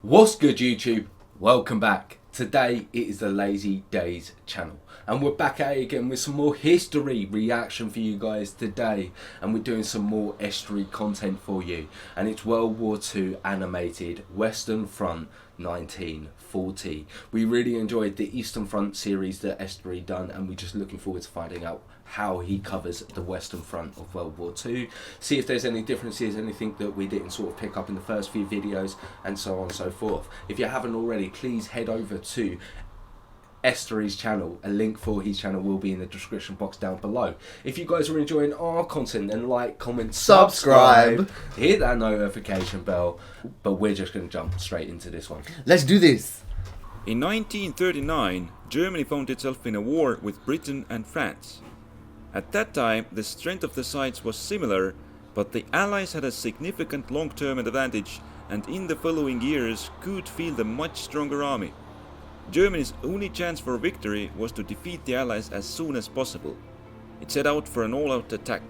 What's good, YouTube? Welcome back. Today it is the LazyDaze Channel and we're back at it again with some more history reaction for you guys today, and we're doing some more Eastory content for you, and it's World War II animated Western Front 1940. We really enjoyed the Eastern Front series that Eastory done, and we're just looking forward to finding out how he covers the Western Front of World War II, see if there's any differences, anything that we didn't sort of pick up in the first few videos, and so on and so forth. If you haven't already, please head over to Eastory's channel. A link for his channel will be in the description box down below. If you guys are enjoying our content, then like, comment, subscribe, hit that notification bell. But we're just going to jump straight into this one. Let's do this. In 1939, Germany found itself in a war with Britain and France. At that time, the strength of the sides was similar, but the Allies had a significant long-term advantage, and in the following years could field a much stronger army. Germany's only chance for victory was to defeat the Allies as soon as possible. It set out for an all-out attack.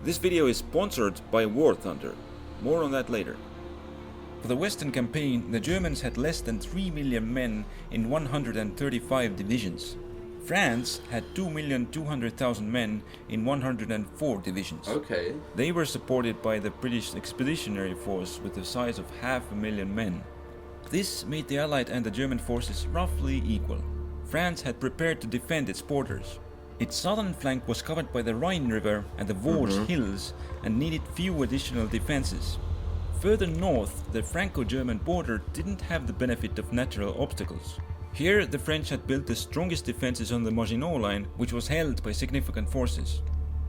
This video is sponsored by War Thunder. More on that later. For the Western campaign, the Germans had less than 3 million men in 135 divisions. France had 2,200,000 men in 104 divisions. Okay. They were supported by the British Expeditionary Force with a size of 500,000 men. This made the Allied and the German forces roughly equal. France had prepared to defend its borders. Its southern flank was covered by the Rhine River and the Vosges Hills and needed few additional defenses. Further north, the Franco-German border didn't have the benefit of natural obstacles. Here, the French had built the strongest defenses on the Maginot Line, which was held by significant forces.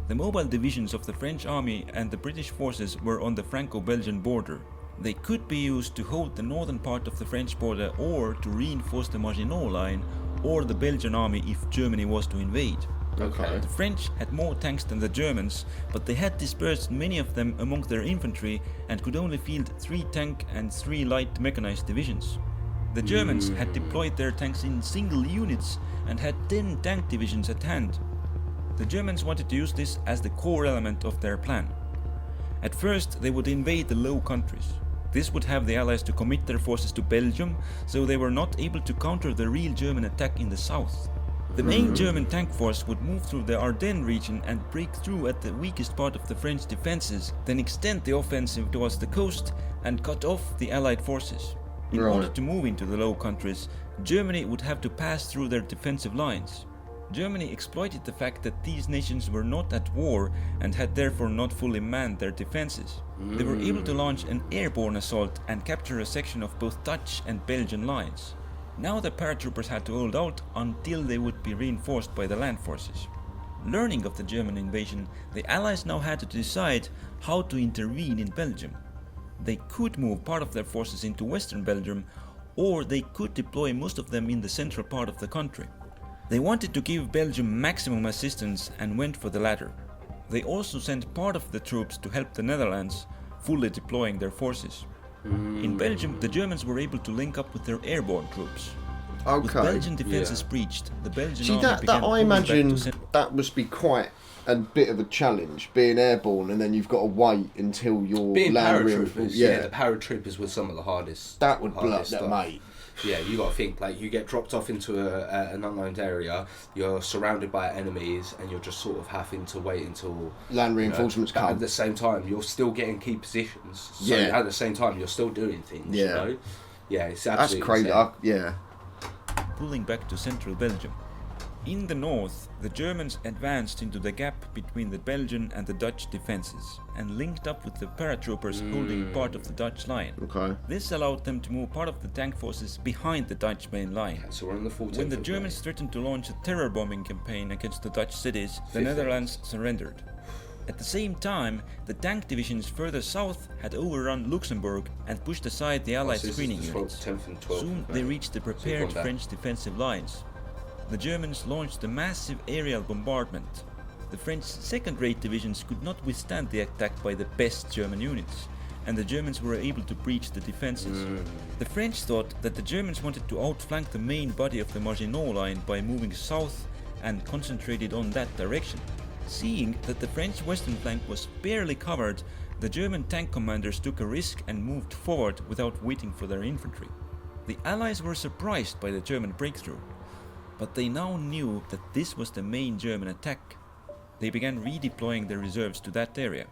The mobile divisions of the French army and the British forces were on the Franco-Belgian border. They could be used to hold the northern part of the French border or to reinforce the Maginot Line or the Belgian army if Germany was to invade. Okay. The French had more tanks than the Germans, but they had dispersed many of them among their infantry and could only field 3 tank and 3 light mechanized divisions. The Germans had deployed their tanks in single units and had 10 tank divisions at hand. The Germans wanted to use this as the core element of their plan. At first, they would invade the Low Countries. This would have the Allies to commit their forces to Belgium, so they were not able to counter the real German attack in the south. The main German tank force would move through the Ardennes region and break through at the weakest part of the French defenses, then extend the offensive towards the coast and cut off the Allied forces. In order to move into the Low Countries, Germany would have to pass through their defensive lines. Germany exploited the fact that these nations were not at war and had therefore not fully manned their defenses. They were able to launch an airborne assault and capture a section of both Dutch and Belgian lines. Now the paratroopers had to hold out until they would be reinforced by the land forces. Learning of the German invasion, the Allies now had to decide how to intervene in Belgium. They could move part of their forces into western Belgium, or they could deploy most of them in the central part of the country. They wanted to give Belgium maximum assistance and went for the latter. They also sent part of the troops to help the Netherlands, fully deploying their forces. In Belgium, the Germans were able to link up with their airborne troops. With Belgian defenses breached, the Belgian army began I imagine that must be quite a bit of a challenge, being airborne, and then you've got to wait until you're being land paratroopers. Yeah, the paratroopers were some of the hardest. That would blow that, stuff. mate. Yeah, you got to think, like, you get dropped off into an unknown area, you're surrounded by enemies, and you're just sort of having to wait until Land reinforcements come. At the same time, you're still getting key positions. So at the same time, you're still doing things. Yeah. You know? Yeah, it's absolutely That's crazy. pulling back to central Belgium. In the north, the Germans advanced into the gap between the Belgian and the Dutch defenses and linked up with the paratroopers holding part of the Dutch line. Okay. This allowed them to move part of the tank forces behind the Dutch main line. Okay, so we're on the 14th When the Germans threatened to launch a terror bombing campaign against the Dutch cities, the Netherlands surrendered. At the same time, the tank divisions further south had overrun Luxembourg and pushed aside the Allied screening units. Soon they reached the prepared French defensive lines. The Germans launched a massive aerial bombardment. The French second-rate divisions could not withstand the attack by the best German units, and the Germans were able to breach the defenses. The French thought that the Germans wanted to outflank the main body of the Maginot Line by moving south and concentrated on that direction. Seeing that the French western flank was barely covered, The German tank commanders took a risk and moved forward without waiting for their infantry. The Allies were surprised by the German breakthrough, but they now knew that this was the main German attack. They began redeploying their reserves to that area.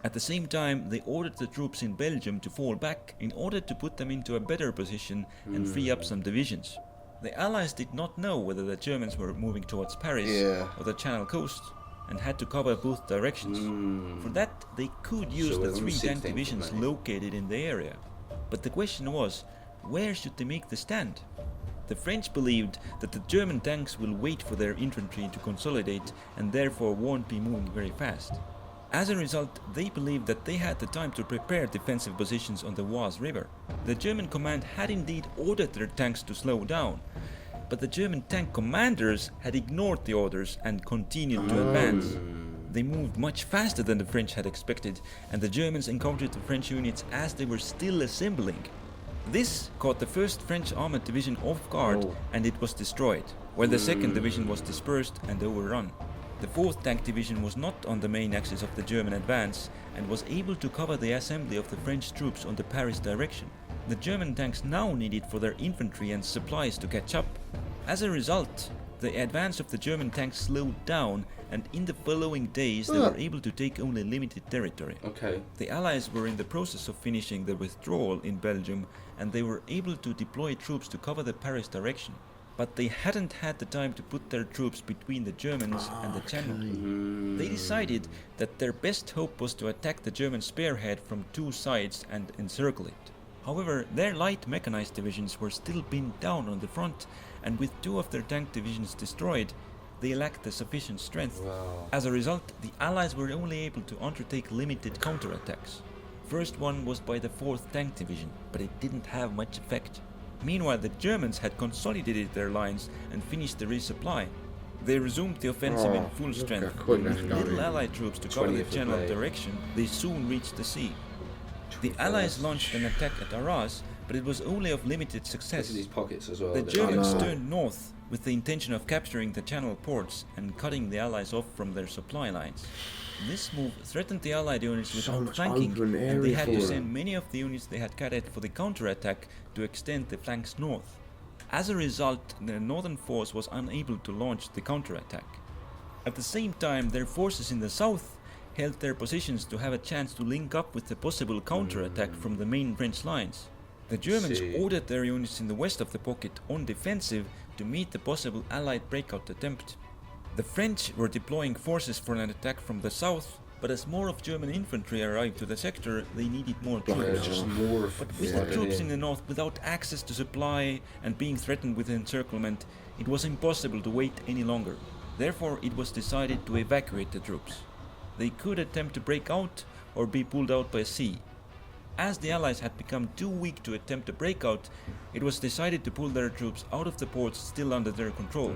At the same time, they ordered the troops in Belgium to fall back in order to put them into a better position and free up some divisions. The Allies did not know whether the Germans were moving towards Paris or the Channel coast, and had to cover both directions. For that, they could use the 3 tank divisions located in the area. But the question was, where should they make the stand? The French believed that the German tanks will wait for their infantry to consolidate and therefore won't be moving very fast. As a result, they believed that they had the time to prepare defensive positions on the Oise River. The German command had indeed ordered their tanks to slow down, but the German tank commanders had ignored the orders and continued to advance. They moved much faster than the French had expected, and the Germans encountered the French units as they were still assembling. This caught the 1st French Armored Division off guard, and it was destroyed, while the 2nd Division was dispersed and overrun. The 4th Tank Division was not on the main axis of the German advance and was able to cover the assembly of the French troops on the Paris direction. The German tanks now needed for their infantry and supplies to catch up. As a result, the advance of the German tanks slowed down, and in the following days they were able to take only limited territory. The Allies were in the process of finishing the withdrawal in Belgium, and they were able to deploy troops to cover the Paris direction. But they hadn't had the time to put their troops between the Germans and the Channel. They decided that their best hope was to attack the German spearhead from 2 sides and encircle it. However, their light mechanized divisions were still pinned down on the front, and with 2 of their tank divisions destroyed, they lacked the sufficient strength. As a result, the Allies were only able to undertake limited counterattacks. First one was by the 4th Tank Division, but it didn't have much effect. Meanwhile, the Germans had consolidated their lines and finished the resupply. They resumed the offensive in full strength. With little Allied troops to cover the Channel direction, they soon reached the sea. The Allies launched an attack at Arras, but it was only of limited success. These pockets as well. The Germans turned north with the intention of capturing the Channel ports and cutting the Allies off from their supply lines. This move threatened the Allied units with outflanking, and they had to send many of the units they had cadet for the counterattack to extend the flanks north. As a result, the northern force was unable to launch the counterattack. At the same time, their forces in the south held their positions to have a chance to link up with the possible counterattack from the main French lines. The Germans ordered their units in the west of the pocket on defensive to meet the possible Allied breakout attempt. The French were deploying forces for an attack from the south, but as more of German infantry arrived to the sector, they needed more troops. But with the troops in the north without access to supply and being threatened with encirclement, it was impossible to wait any longer. Therefore, it was decided to evacuate the troops. They could attempt to break out or be pulled out by sea. As the Allies had become too weak to attempt a breakout, it was decided to pull their troops out of the ports still under their control.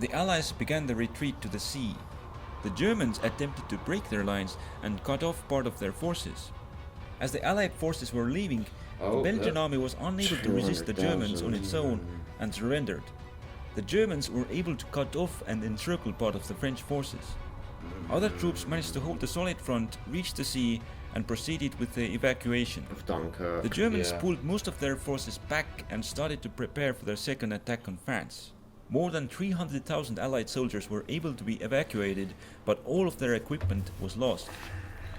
The Allies began the retreat to the sea. The Germans attempted to break their lines and cut off part of their forces. As the Allied forces were leaving, the Belgian army was unable to resist the Germans on its own and surrendered. The Germans were able to cut off and encircle part of the French forces. Other troops managed to hold the solid front, reach the sea, and proceeded with the evacuation. The Germans pulled most of their forces back and started to prepare for their second attack on France. More than 300,000 Allied soldiers were able to be evacuated, but all of their equipment was lost.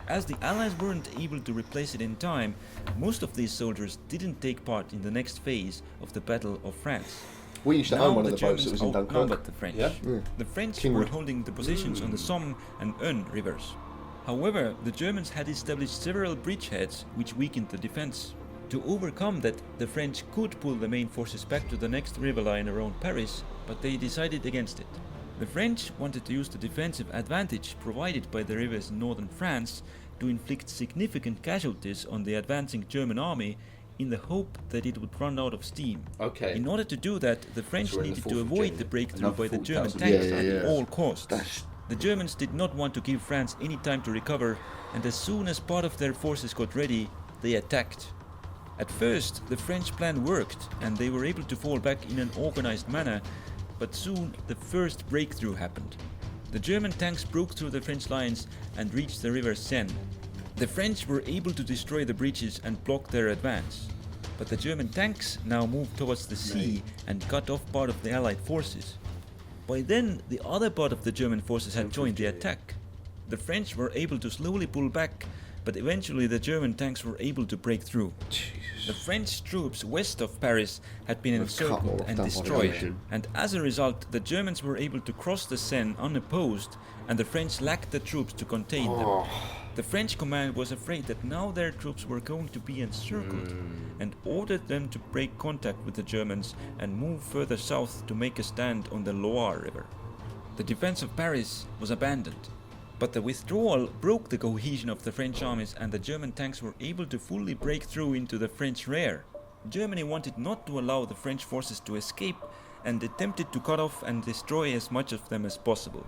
As the Allies weren't able to replace it in time, most of these soldiers didn't take part in the next phase of the Battle of France. We used to Now own one the of the boats that Germans was in Dunkirk. outnumbered the French. The French were holding the positions on the Somme and Eun rivers. However, the Germans had established several bridgeheads which weakened the defense. To overcome that, the French could pull the main forces back to the next river line around Paris, but they decided against it. The French wanted to use the defensive advantage provided by the rivers in northern France to inflict significant casualties on the advancing German army in the hope that it would run out of steam. In order to do that, the French needed to avoid the breakthrough by the German tanks at all costs. The Germans did not want to give France any time to recover, and as soon as part of their forces got ready, they attacked. At first, the French plan worked, and they were able to fall back in an organized manner, but soon the first breakthrough happened. The German tanks broke through the French lines and reached the river Seine. The French were able to destroy the breaches and block their advance, but the German tanks now moved towards the sea and cut off part of the Allied forces. By then, the other part of the German forces had joined the attack. The French were able to slowly pull back, but eventually the German tanks were able to break through. Jesus. The French troops west of Paris had been Let's cut encircled off and that destroyed, population. and as a result, the Germans were able to cross the Seine unopposed, and the French lacked the troops to contain them. The French command was afraid that now their troops were going to be encircled, and ordered them to break contact with the Germans and move further south to make a stand on the Loire River. The defense of Paris was abandoned, but the withdrawal broke the cohesion of the French armies, and the German tanks were able to fully break through into the French rear. Germany wanted not to allow the French forces to escape and attempted to cut off and destroy as much of them as possible.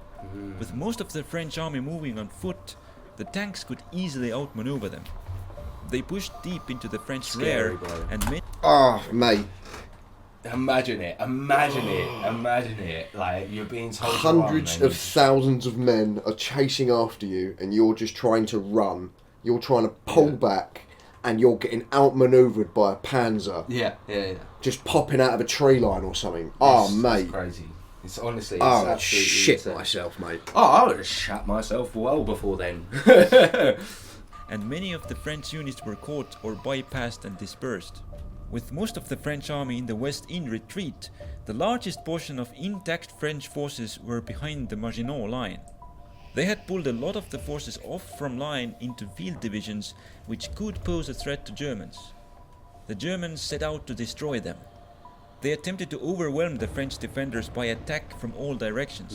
With most of the French army moving on foot, the tanks could easily outmaneuver them. They pushed deep into the French Scary, rear bro. and made Mate. Imagine it. Like, you're being told to Hundreds run, and of thousands of men are chasing after you, and you're just trying to run. You're trying to pull back, and you're getting outmaneuvered by a panzer. Yeah. Just popping out of a tree line or something. Mate. It's crazy. It's honestly, it's I'd absolutely shit insane. myself, mate. I would have shat myself well before then. and many of the French units were caught or bypassed and dispersed. With most of the French army in the west in retreat, the largest portion of intact French forces were behind the Maginot Line. They had pulled a lot of the forces off from line into field divisions, which could pose a threat to Germans. The Germans set out to destroy them. They attempted to overwhelm the French defenders by attack from all directions.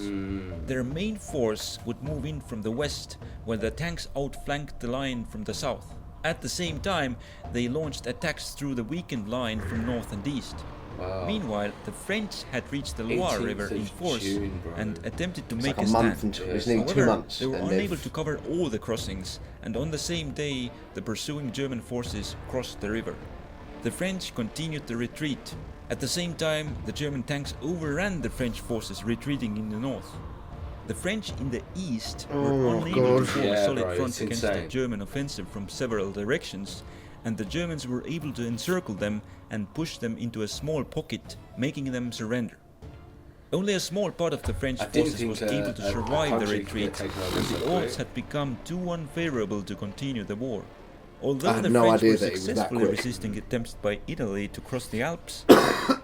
Their main force would move in from the west, while the tanks outflanked the line from the south. At the same time, they launched attacks through the weakened line from north and east. Wow. Meanwhile, the French had reached the Loire 18th River in of force June, bro. and attempted to It's make like a a month stand. until it's nearly 2 However, months. they were and unable they've- to cover all the crossings, and on the same day, the pursuing German forces crossed the river. The French continued the retreat. At the same time, the German tanks overran the French forces retreating in the north. The French in the east were unable to form a Yeah, solid bro, front it's against the insane. German offensive from several directions, and the Germans were able to encircle them and push them into a small pocket, making them surrender. Only a small part of the French I didn't forces think was a- able to a survive the country could retreat, get taken over and so the odds quick. had become too unfavorable to continue the war. Although I had the no French idea were that it was that successfully quick. resisting attempts by Italy to cross the Alps,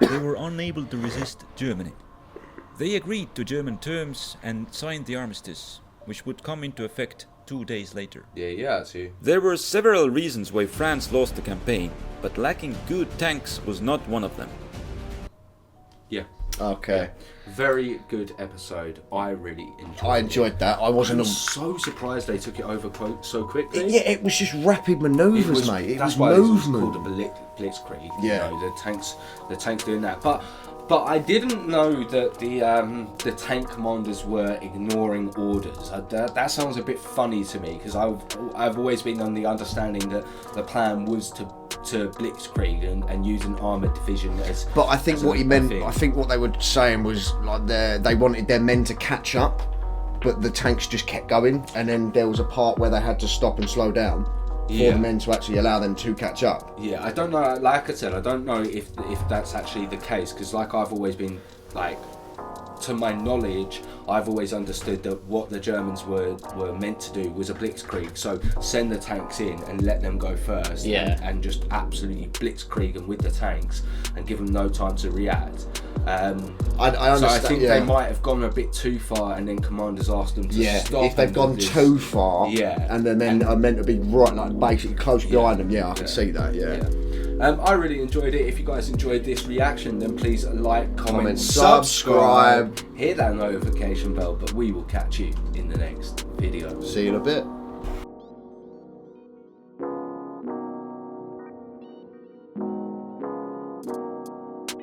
they were unable to resist Germany. They agreed to German terms and signed the armistice, which would come into effect 2 days later. Yeah, too. There were several reasons why France lost the campaign, but lacking good tanks was not one of them. Yeah. Okay. Very good episode. I really enjoyed it. I enjoyed that. I I'm wasn't. so surprised they took it over so quickly. Yeah, it was just rapid manoeuvres, mate. It that's was why it was movement. called a Blitzkrieg. Yeah. You know, the tanks doing that. But I didn't know that the tank commanders were ignoring orders. That sounds a bit funny to me, because I've always been on the understanding that the plan was to Blitzkrieg and use an armoured division as. But I think as what a he meant, thing. I think what they were saying was like they wanted their men to catch up, but the tanks just kept going, and then there was a part where they had to stop and slow down for Yeah. the men to actually allow them to catch up. Yeah, I don't know. Like I said, I don't know if that's actually the case, because like I've always been like, to my knowledge, I've always understood that what the Germans were meant to do was a blitzkrieg. So send the tanks in and let them go first, Yeah. and just absolutely blitzkrieg them with the tanks and give them no time to react. I So understand. I think yeah. they might have gone a bit too far, and then commanders asked them to Yeah, stop. if they've and gone do this. too far, Yeah. and the men are meant to be right, like basically close behind them. Yeah, I can Yeah. see that. Yeah. I really enjoyed it. If you guys enjoyed this reaction, then please like, comment, subscribe. hit that notification bell. But we will catch you in the next video. See you in a bit.